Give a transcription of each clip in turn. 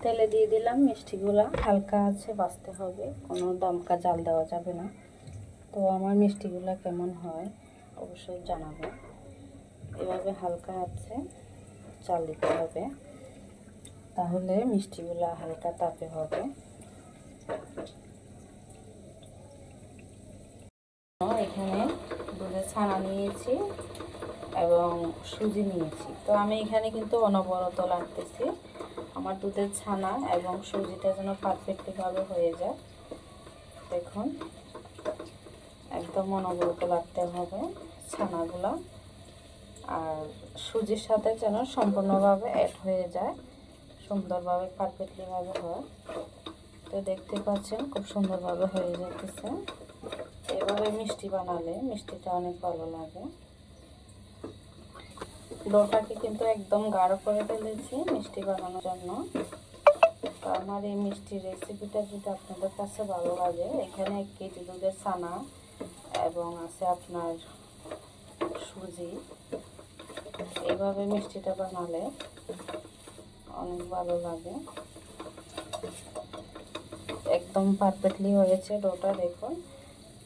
তেলে দিয়ে দিলাম মিষ্টিগুলা, হালকা আছে ভাজতে হবে, কোনো দমকা জাল দেওয়া যাবে না। তো আমার মিষ্টিগুলা কেমন হয় অবশ্যই জানাবো। এভাবে হালকা আছে চাল দিতে হবে, তাহলে মিষ্টিগুলা হালকা তাপে হবে। এখানে দুধের ছানা নিয়েছি এবং সুজি নিয়েছি। তো আমি এখানে কিন্তু অনবরত লাগতেছি আমার দুধের ছানা এবং সুজিটা যেন পারফেক্টলিভাবে হয়ে যায়। দেখুন একদম অনবরত লাগতে হবে ছানাগুলা, আর সুজির সাথে যেন সম্পূর্ণভাবে অ্যাড হয়ে যায়, সুন্দরভাবে পারফেক্টলিভাবে হয়। তো দেখতে পাচ্ছেন খুব সুন্দরভাবে হয়ে যেতেছে। এভাবে মিষ্টি বানালে মিষ্টিটা অনেক ভালো লাগে। ডোটাকে কিন্তু একদম গাঢ় করে ফেলেছি মিষ্টি বানানোর জন্য। তো আমার এই মিষ্টির রেসিপিটা যদি আপনাদের কাছে ভালো লাগে, এখানে 1 কেজি দুধের ছানা এবং আছে আপনার সুজি। এইভাবে মিষ্টিটা বানালে অনেক ভালো লাগে। একদম পারফেক্টলি হয়েছে ডোটা, দেখুন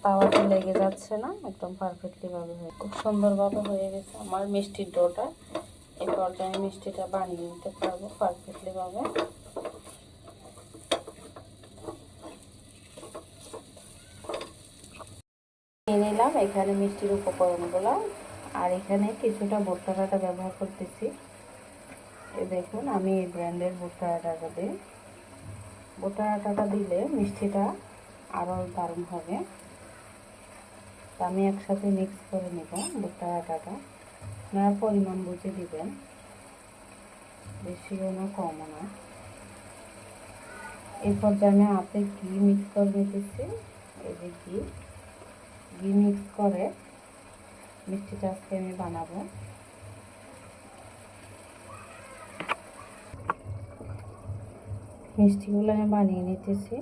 তাওয়াতে লেগে যাচ্ছে না, একদম পারফেক্টলিভাবে হয়ে খুব সুন্দরভাবে হয়ে গেছে আমার মিষ্টির ডোটা। এই পর্যায়ে মিষ্টিটা বানিয়ে নিতে পারবো পারফেক্টলিভাবে। নিয়ে নিলাম এখানে মিষ্টির উপকরণগুলো, আর এখানে কিছুটা ভুট্টার আটা ব্যবহার করতেছি। এই দেখুন আমি এই ব্র্যান্ডের ভুট্টার আটাটা দিই। ভুট্টার আটাটা দিলে মিষ্টিটা আরও দারুণ হবে। তো আমি একসাথে মিক্স করে নেব ভুট্টার আটাটা। আপনারা পরিমাণ বুঝে দিবেন, বেশিও না কমও না। এই পর্যায়ে আমি হাতে ঘি মিক্স করে নিতেছি। এই যে ঘি মিক্স করে মিষ্টিটা আজকে আমি বানাবো। মিষ্টিগুলো আমি বানিয়ে নিতেছি।